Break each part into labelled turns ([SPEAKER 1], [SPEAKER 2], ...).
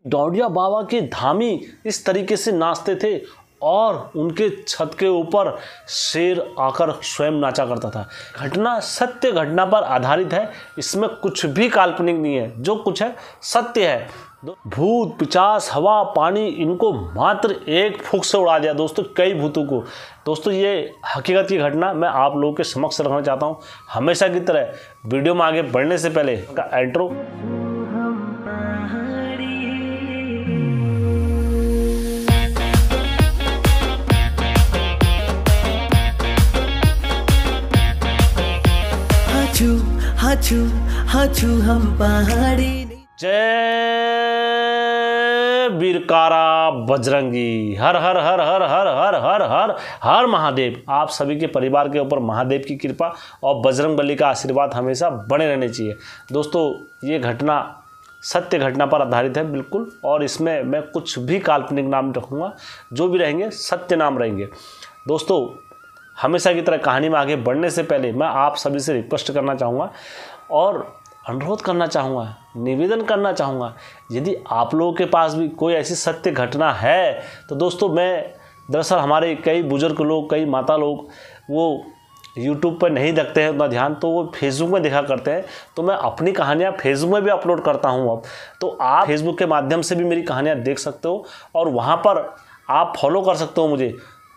[SPEAKER 1] डोडिया बाबा के धामी इस तरीके से नाचते थे और उनके छत के ऊपर शेर आकर स्वयं नाचा करता था। घटना सत्य घटना पर आधारित है, इसमें कुछ भी काल्पनिक नहीं है, जो कुछ है सत्य है। भूत पिचास हवा पानी इनको मात्र एक फूंक से उड़ा दिया दोस्तों, कई भूतों को। दोस्तों ये हकीकत की घटना मैं आप लोगों के समक्ष रखना चाहता हूँ। हमेशा की तरह वीडियो में आगे बढ़ने से पहले का इंट्रो।
[SPEAKER 2] हाचू हम पहाड़ी।
[SPEAKER 1] जय बीरकारा बजरंगी, हर हर हर हर हर हर हर हर हर महादेव। आप सभी के परिवार के ऊपर महादेव की कृपा और बजरंगबली का आशीर्वाद हमेशा बने रहने चाहिए। दोस्तों ये घटना सत्य घटना पर आधारित है बिल्कुल, और इसमें मैं कुछ भी काल्पनिक नाम रखूँगा, जो भी रहेंगे सत्य नाम रहेंगे। दोस्तों हमेशा की तरह कहानी में आगे बढ़ने से पहले मैं आप सभी से रिक्वेस्ट करना चाहूँगा और अनुरोध करना चाहूँगा, निवेदन करना चाहूँगा, यदि आप लोगों के पास भी कोई ऐसी सत्य घटना है तो दोस्तों मैं दरअसल हमारे कई बुजुर्ग लोग, कई माता लोग वो यूट्यूब पर नहीं रखते हैं उतना ध्यान, तो वो फेसबुक में देखा करते हैं। तो मैं अपनी कहानियाँ फेसबुक में भी अपलोड करता हूँ अब, तो आप फेसबुक के माध्यम से भी मेरी कहानियाँ देख सकते हो और वहाँ पर आप फॉलो कर सकते हो मुझे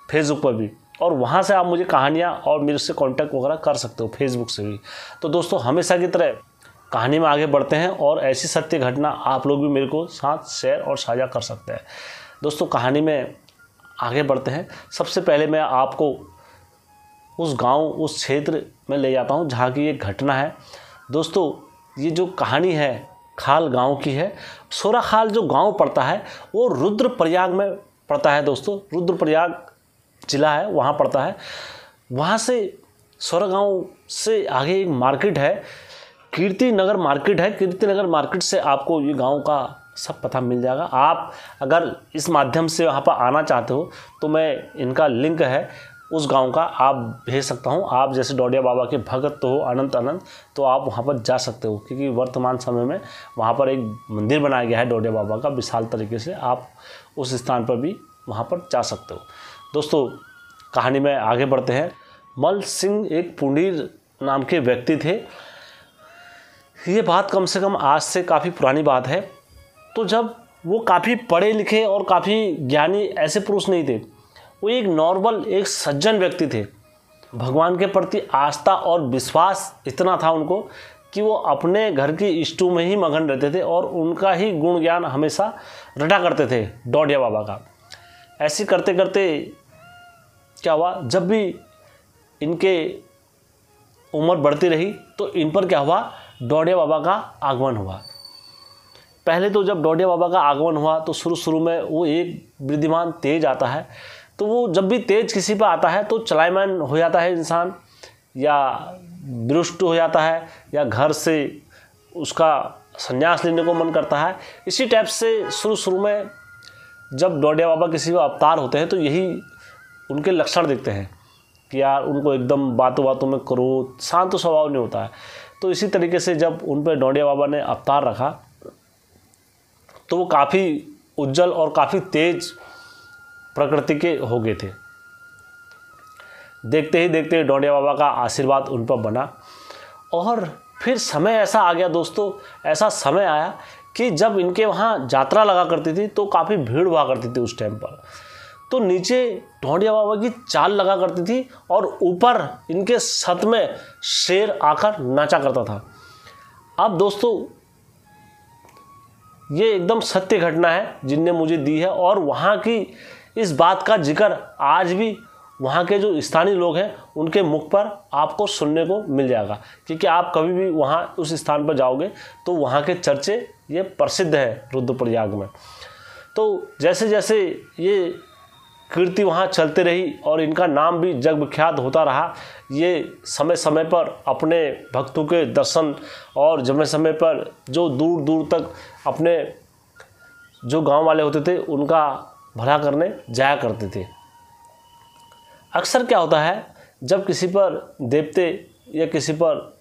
[SPEAKER 1] फेसबुक पर भी, और वहाँ से आप मुझे कहानियाँ और मेरे से कांटेक्ट वगैरह कर सकते हो फेसबुक से भी। तो दोस्तों हमेशा की तरह कहानी में आगे बढ़ते हैं और ऐसी सत्य घटना आप लोग भी मेरे को साथ शेयर और साझा कर सकते हैं। दोस्तों कहानी में आगे बढ़ते हैं। सबसे पहले मैं आपको उस गांव, उस क्षेत्र में ले जाता हूं जहां की ये घटना है। दोस्तों ये जो कहानी है खाल गांव की है। सोराखाल जो गांव पड़ता है वो रुद्रप्रयाग में पड़ता है। दोस्तों रुद्रप्रयाग जिला है, वहाँ पड़ता है। वहाँ से सोरा गांव से आगे एक मार्केट है, कीर्तिनगर मार्केट है। कीर्तिनगर मार्केट से आपको ये गांव का सब पता मिल जाएगा। आप अगर इस माध्यम से वहाँ पर आना चाहते हो तो मैं इनका लिंक है उस गांव का, आप भेज सकता हूँ। आप जैसे डोडिया बाबा के भगत तो हो अनंत तो आप वहाँ पर जा सकते हो, क्योंकि वर्तमान समय में वहाँ पर एक मंदिर बनाया गया है डोडिया बाबा का विशाल तरीके से। आप उस स्थान पर भी वहाँ पर जा सकते हो। दोस्तों कहानी में आगे बढ़ते हैं। मल सिंह एक पुंडीर नाम के व्यक्ति थे। ये बात कम से कम आज से काफ़ी पुरानी बात है। तो जब वो काफ़ी पढ़े लिखे और काफ़ी ज्ञानी ऐसे पुरुष नहीं थे, वो एक नॉर्मल, एक सज्जन व्यक्ति थे। भगवान के प्रति आस्था और विश्वास इतना था उनको कि वो अपने घर की इष्टों में ही मगन रहते थे और उनका ही गुण ज्ञान हमेशा रटा करते थे डोडिया बाबा का। ऐसे करते करते क्या हुआ, जब भी इनके उम्र बढ़ती रही तो इन पर क्या हुआ, डोडिया बाबा का आगमन हुआ। पहले तो जब डोडिया बाबा का आगमन हुआ तो शुरू में वो एक विद्यमान तेज आता है। तो वो जब भी तेज किसी पर आता है तो चलायमान हो जाता है इंसान, या दुष्ट हो जाता है, या घर से उसका संन्यास लेने को मन करता है। इसी टाइप से शुरू में जब डोडिया बाबा किसी का अवतार होते हैं तो यही उनके लक्षण दिखते हैं कि यार उनको एकदम बातों में क्रोध, शांत स्वभाव नहीं होता है। तो इसी तरीके से जब उन पर डोडिया बाबा ने अवतार रखा तो वो काफ़ी उज्जवल और काफ़ी तेज प्रकृति के हो गए थे। देखते ही देखते डोडिया बाबा का आशीर्वाद उन पर बना। और फिर समय ऐसा आ गया दोस्तों, ऐसा समय आया कि जब इनके वहाँ यात्रा लगा करती थी तो काफ़ी भीड़ हुआ करती थी उस टाइम पर। तो नीचे डोडिया बाबा की चाल लगा करती थी और ऊपर इनके छत में शेर आकर नाचा करता था। अब दोस्तों ये एकदम सत्य घटना है जिनने मुझे दी है, और वहाँ की इस बात का जिक्र आज भी वहाँ के जो स्थानीय लोग हैं उनके मुख पर आपको सुनने को मिल जाएगा। क्योंकि आप कभी भी वहाँ उस स्थान पर जाओगे तो वहाँ के चर्चे ये प्रसिद्ध है रुद्रप्रयाग में। तो जैसे जैसे ये कीर्ति वहाँ चलते रही और इनका नाम भी जग विख्यात होता रहा। ये समय समय पर अपने भक्तों के दर्शन और समय समय पर जो दूर दूर तक अपने जो गांव वाले होते थे उनका भला करने जाया करते थे। अक्सर क्या होता है, जब किसी पर देवते या किसी पर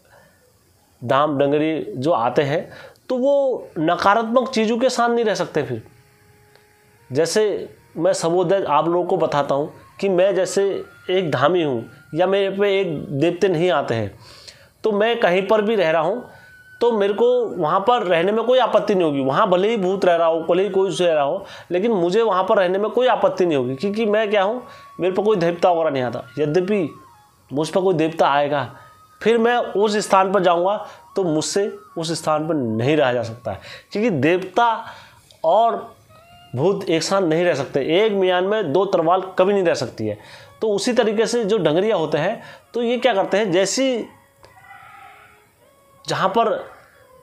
[SPEAKER 1] दाम डंगरी जो आते हैं तो वो नकारात्मक चीज़ों के साथ नहीं रह सकते। फिर जैसे मैं सबोदय आप लोगों को बताता हूँ कि मैं जैसे एक धामी हूँ या मेरे पे एक देवते नहीं आते हैं, तो मैं कहीं पर भी रह रहा हूँ तो मेरे को वहाँ पर रहने में कोई आपत्ति नहीं होगी। वहाँ भले ही भूत रह रहा हो, भले ही कोई रह रहा हो, लेकिन मुझे वहाँ पर रहने में कोई आपत्ति नहीं होगी, क्योंकि मैं क्या हूँ, मेरे पर कोई देवता वगैरह नहीं आता। यद्यपि मुझ पर कोई देवता आएगा, फिर मैं उस स्थान पर जाऊँगा तो मुझसे उस स्थान पर नहीं रहा जा सकता है, क्योंकि देवता और भूत एक साथ नहीं रह सकते। एक मियान में दो तरवाल कभी नहीं रह सकती है। तो उसी तरीके से जो डंगरिया होते हैं, तो ये क्या करते हैं, जैसी जहाँ पर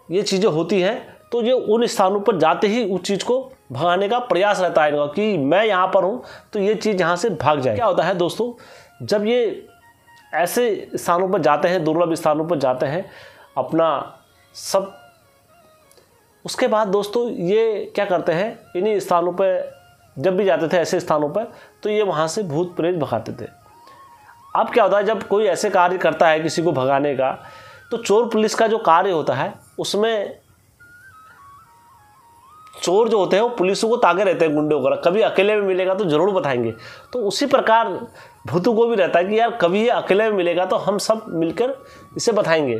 [SPEAKER 1] ये चीज़ें होती हैं तो ये उन स्थानों पर जाते ही उस चीज़ को भगाने का प्रयास रहता है इनका कि मैं यहाँ पर हूँ तो ये चीज़ यहाँ से भाग जाए। क्या होता है दोस्तों, जब ये ऐसे स्थानों पर जाते हैं, दुर्लभ स्थानों पर जाते हैं अपना सब, उसके बाद दोस्तों ये क्या करते हैं, इन्हीं स्थानों पर जब भी जाते थे ऐसे स्थानों पर, तो ये वहाँ से भूत प्रेत भगाते थे। अब क्या होता है, जब कोई ऐसे कार्य करता है किसी को भगाने का, तो चोर पुलिस का जो कार्य होता है उसमें चोर जो होते हैं वो पुलिसों को ताके रहते हैं, गुंडे वगैरह, कभी अकेले में मिलेगा तो ज़रूर बताएंगे। तो उसी प्रकार भूतों को भी रहता है कि यार कभी ये अकेले में मिलेगा तो हम सब मिलकर इसे बताएंगे।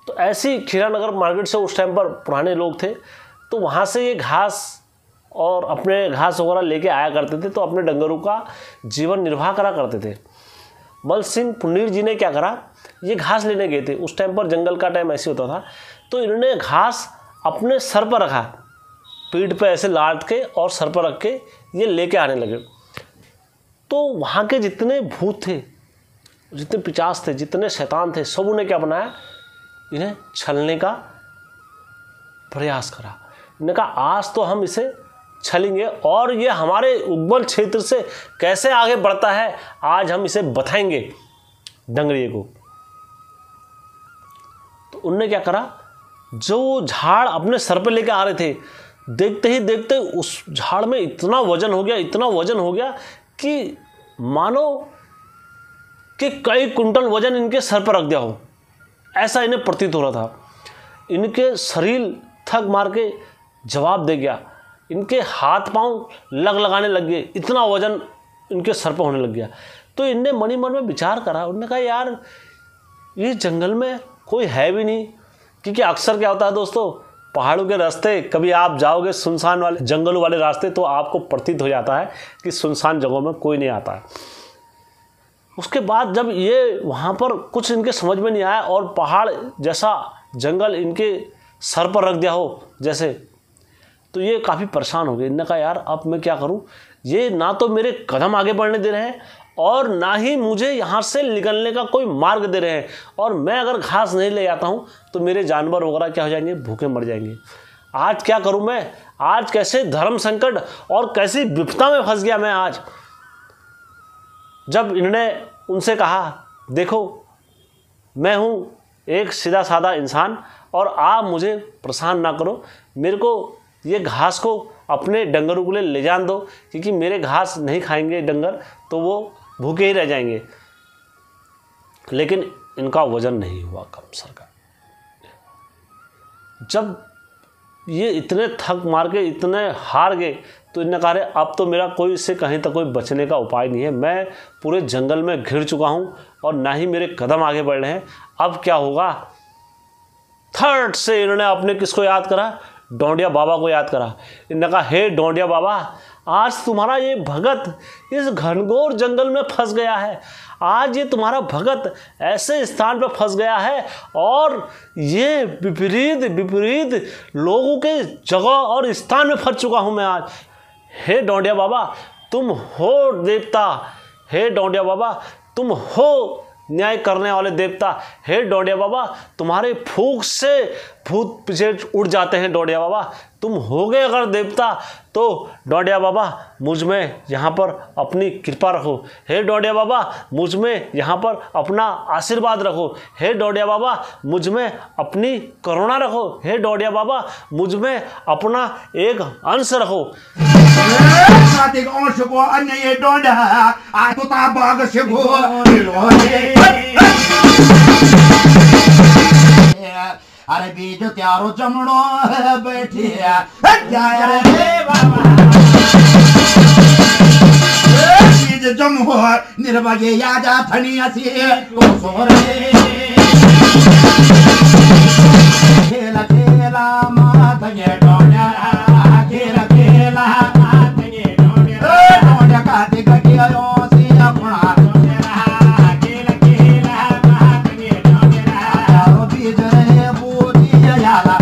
[SPEAKER 1] तो ऐसी खीरानगर मार्केट से उस टाइम पर पुराने लोग थे, तो वहाँ से ये घास और अपने घास वगैरह लेके आया करते थे, तो अपने डंगरों का जीवन निर्वाह करा करते थे। मल सिंह पुनीर जी ने क्या करा, ये घास लेने गए थे, उस टाइम पर जंगल का टाइम ऐसे होता था, तो इन्होंने घास अपने सर पर रखा, पीठ पे ऐसे लाद के और सर पर रख के ये लेके आने लगे। तो वहाँ के जितने भूत थे, जितने पिशाच थे, जितने शैतान थे, सब उन्हें क्या बनाया, इन्हें छलने का प्रयास करा। इन्होंने कहा आज तो हम इसे छलेंगे और ये हमारे उग्बल क्षेत्र से कैसे आगे बढ़ता है, आज हम इसे बताएंगे डंगरिये को। तो उनने क्या करा, जो झाड़ अपने सर पे लेके आ रहे थे, देखते ही देखते उस झाड़ में इतना वजन हो गया, इतना वजन हो गया कि मानो कि कई कुंटल वजन इनके सर पर रख दिया हो, ऐसा इन्हें प्रतीत हो रहा था। इनके शरीर थक मार के जवाब दे गया, इनके हाथ पांव लग लगाने लग गए, इतना वजन इनके सर पर होने लग गया। तो इनने मनी मन में विचार करा, उन्होंने कहा यार ये जंगल में कोई है भी नहीं, क्योंकि अक्सर क्या होता है दोस्तों, पहाड़ों के रास्ते कभी आप जाओगे सुनसान वाले जंगलों वाले रास्ते, तो आपको प्रतीत हो जाता है कि सुनसान जगहों में कोई नहीं आता है। उसके बाद जब ये वहाँ पर कुछ इनके समझ में नहीं आया और पहाड़ जैसा जंगल इनके सर पर रख दिया हो जैसे, तो ये काफ़ी परेशान हो गए। इन्होंने कहा यार अब मैं क्या करूं, ये ना तो मेरे कदम आगे बढ़ने दे रहे हैं और ना ही मुझे यहाँ से निकलने का कोई मार्ग दे रहे हैं, और मैं अगर घास नहीं ले आता हूँ तो मेरे जानवर वगैरह क्या हो जाएंगे, भूखे मर जाएंगे। आज क्या करूँ मैं, आज कैसे धर्म संकट और कैसी विपदा में फंस गया मैं आज। जब इन्होंने उनसे कहा देखो मैं हूँ एक सीधा साधा इंसान और आप मुझे परेशान ना करो, मेरे को ये घास को अपने डंगरों के लिए ले जान दो, क्योंकि मेरे घास नहीं खाएंगे डंगर तो वो भूखे ही रह जाएंगे। लेकिन इनका वजन नहीं हुआ कम सर का। जब ये इतने थक मार के इतने हार गए तो इन्होंने कहा अब तो मेरा कोई इससे कहीं तक कोई बचने का उपाय नहीं है, मैं पूरे जंगल में घिर चुका हूँ और ना ही मेरे कदम आगे बढ़ रहे हैं, अब क्या होगा। थर्ड से इन्होंने अपने किसको याद करा, डोंडिया बाबा को याद करा। इन्होंने कहा हे डोंडिया बाबा, आज तुम्हारा ये भगत इस घनघोर जंगल में फंस गया है, आज ये तुम्हारा भगत ऐसे स्थान पर फंस गया है और ये विपरीत विपरीत लोगों के जगह और स्थान में फंस चुका हूँ मैं आज। हे डोंडिया बाबा तुम हो देवता, हे डोंडिया बाबा तुम हो न्याय करने वाले देवता, हे डोंडिया बाबा तुम्हारे फूंक से भूत पीछे उड़ जाते हैं। डोंडिया बाबा तुम हो गए अगर देवता तो डोंडिया बाबा मुझ में यहाँ पर अपनी कृपा रखो, हे डोंडिया बाबा मुझ में यहाँ पर अपना आशीर्वाद रखो, हे डोंडिया बाबा मुझ में अपनी करुणा रखो, हे डोंडिया बाबा मुझ में अपना एक अंश रखो।
[SPEAKER 3] अरे बीज त्यारो चमड़ो बैठी रे बाबा बीज जमो निर्भगे याजा थनी असी तो सोरे खेला खेला मात ये डोण्या खेला खेला मात ये डोण्या डोण्या काते गटिया यो सी अपना खेला खेला मात ये डोण्या यारो बीज रे बूटी याला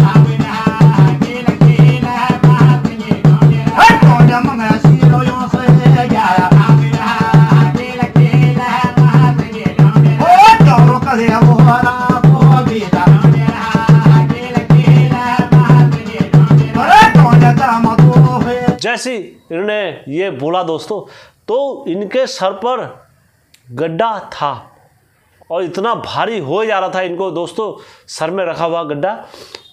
[SPEAKER 3] खेला खेला मात ये डोण्या डोण्या मंगा सीरो यो से गया खेला खेला मात ये डोण्या ओ डोरो कले मोहरा को बीजा
[SPEAKER 1] जैसे इन्होंने ये बोला दोस्तों, तो इनके सर पर गड्ढा था और इतना भारी हो जा रहा था इनको दोस्तों, सर में रखा हुआ गड्ढा।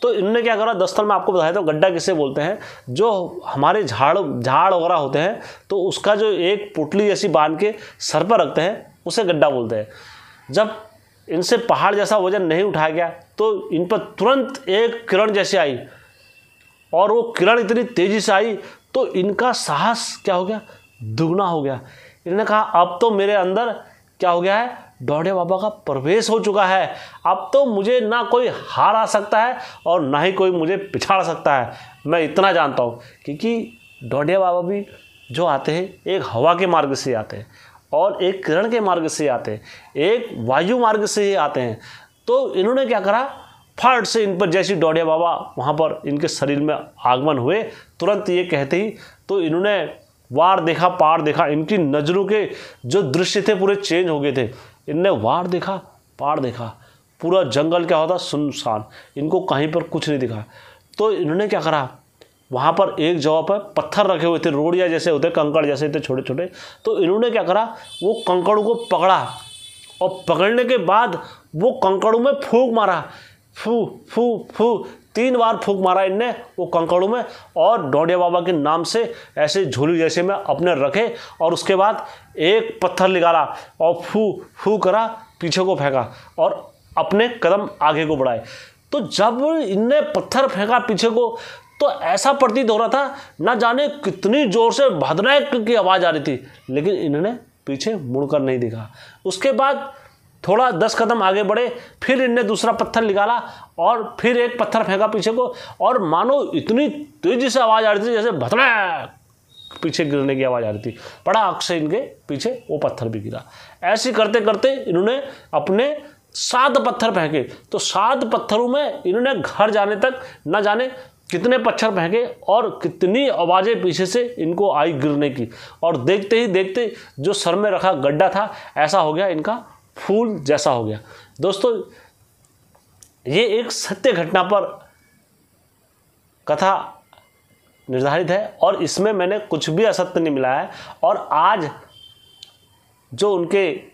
[SPEAKER 1] तो इन्होंने क्या करा, दस्तर में आपको बताया तो गड्ढा किसे बोलते हैं, जो हमारे झाड़ वगैरह होते हैं तो उसका जो एक पुटली जैसी बांध के सर पर रखते हैं उसे गड्ढा बोलते हैं। जब इनसे पहाड़ जैसा वजन नहीं उठाया गया तो इन पर तुरंत एक किरण जैसी आई और वो किरण इतनी तेज़ी से आई तो इनका साहस क्या हो गया, दुगना हो गया। इन्होंने कहा अब तो मेरे अंदर क्या हो गया है, डोडिया बाबा का प्रवेश हो चुका है, अब तो मुझे ना कोई हारा सकता है और ना ही कोई मुझे पिछाड़ सकता है। मैं इतना जानता हूँ क्योंकि डोडिया बाबा भी जो आते हैं एक हवा के मार्ग से आते हैं और एक किरण के मार्ग से आते हैं, एक वायु मार्ग से ही आते हैं। तो इन्होंने क्या करा, फट से इन पर जैसी डोडिया बाबा वहाँ पर इनके शरीर में आगमन हुए, तुरंत ये कहते ही तो इन्होंने वार देखा पार देखा, इनकी नज़रों के जो दृश्य थे पूरे चेंज हो गए थे। इनने वार देखा पार देखा, पूरा जंगल क्या होता सुनसान, इनको कहीं पर कुछ नहीं दिखा। तो इन्होंने क्या करा, वहाँ पर एक जगह पर पत्थर रखे हुए थे, रोड़िया जैसे होते, कंकड़ जैसे थे छोटे छोटे। तो इन्होंने क्या करा, वो कंकड़ों को पकड़ा और पकड़ने के बाद वो कंकड़ों में फूंक मारा, फू फू फू 3 बार फूंक मारा इनने वो कंकड़ों में, और डोडिया बाबा के नाम से ऐसे झोली जैसे में अपने रखे और उसके बाद एक पत्थर निकाला और फू फू करा, पीछे को फेंका और अपने कदम आगे को बढ़ाए। तो जब इनने पत्थर फेंका पीछे को तो ऐसा प्रतीत हो रहा था ना जाने कितनी जोर से भदरैक की आवाज़ आ रही थी, लेकिन इन्होंने पीछे मुड़कर नहीं देखा। उसके बाद थोड़ा 10 कदम आगे बढ़े, फिर इनने दूसरा पत्थर निकाला और फिर एक पत्थर फेंका पीछे को, और मानो इतनी तेजी से आवाज़ आ रही थी जैसे भदरैक पीछे गिरने की आवाज़ आ रही थी, पड़ाक से इनके पीछे वो पत्थर भी गिरा। ऐसे करते करते इन्होंने अपने 7 पत्थर फेंके। तो 7 पत्थरों में इन्होंने घर जाने तक न जाने कितने पत्थर फेंके और कितनी आवाज़ें पीछे से इनको आई गिरने की, और देखते ही देखते जो सर में रखा गड्ढा था ऐसा हो गया इनका फूल जैसा हो गया। दोस्तों ये एक सत्य घटना पर कथा निर्धारित है और इसमें मैंने कुछ भी असत्य नहीं मिलाया है। और आज जो उनके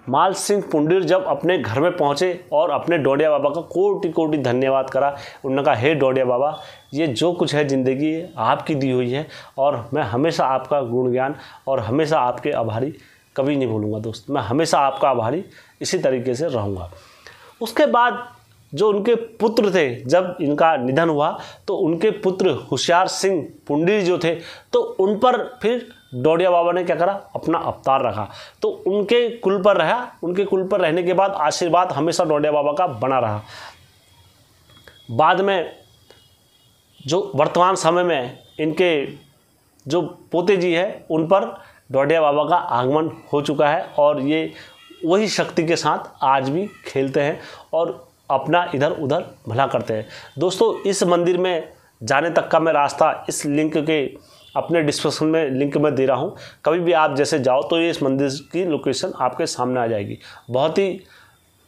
[SPEAKER 1] माल सिंह पुंडीर जब अपने घर में पहुंचे और अपने डोडिया बाबा का कोटि कोटि धन्यवाद करा, उन्होंने कहा हे डोडिया बाबा, ये जो कुछ है ज़िंदगी आपकी दी हुई है और मैं हमेशा आपका गुणगान और हमेशा आपके आभारी कभी नहीं भूलूंगा दोस्त, मैं हमेशा आपका आभारी इसी तरीके से रहूँगा। उसके बाद जो उनके पुत्र थे, जब इनका निधन हुआ तो उनके पुत्र होशियार सिंह पुंडीर जो थे तो उन पर फिर डोडिया बाबा ने क्या करा, अपना अवतार रखा। तो उनके कुल पर रहा, उनके कुल पर रहने के बाद आशीर्वाद हमेशा डोडिया बाबा का बना रहा। बाद में जो वर्तमान समय में इनके जो पोते जी हैं उन पर डोडिया बाबा का आगमन हो चुका है और ये वही शक्ति के साथ आज भी खेलते हैं और अपना इधर उधर भला करते हैं। दोस्तों इस मंदिर में जाने तक का मैं रास्ता इस लिंक के अपने डिस्क्रिप्शन में लिंक में दे रहा हूँ, कभी भी आप जैसे जाओ तो ये इस मंदिर की लोकेशन आपके सामने आ जाएगी। बहुत ही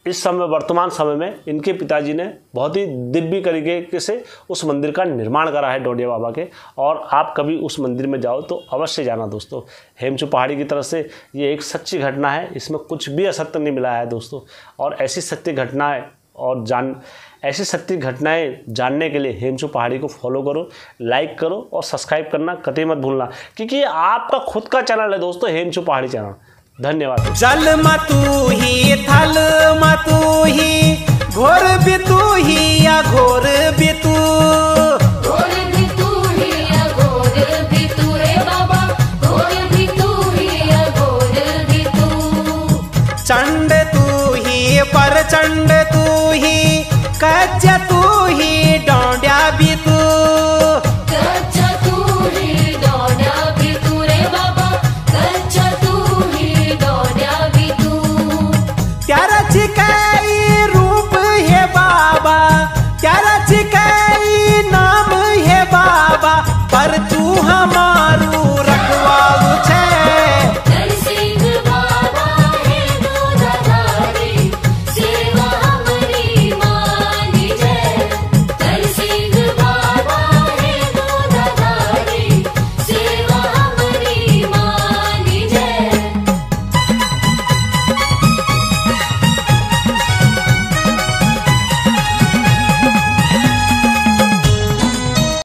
[SPEAKER 1] इस समय वर्तमान समय में इनके पिताजी ने बहुत ही दिव्य तरीके से उस मंदिर का निर्माण करा है डोडिया बाबा के, और आप कभी उस मंदिर में जाओ तो अवश्य जाना दोस्तों। हेमचू पहाड़ी की तरफ से ये एक सच्ची घटना है, इसमें कुछ भी असत्य नहीं मिला है दोस्तों। और ऐसी सत्य घटनाएं और ऐसी सत्य घटनाएं जानने के लिए हेमचू पहाड़ी को फॉलो करो, लाइक करो और सब्सक्राइब करना कतई मत भूलना, क्योंकि ये आपका खुद का चैनल है दोस्तों, हेमचू पहाड़ी चैनल। धन्यवाद।
[SPEAKER 4] जल मतू ही, थल मतू ही, घोर भी तू ही या घोर भी तू,
[SPEAKER 5] घोर भी तू ही या घोर भी तू रे बाबा, घोर भी तू ही या घोर भी तू।
[SPEAKER 4] चंड तू ही, पर चंड तू ही, कच्च तू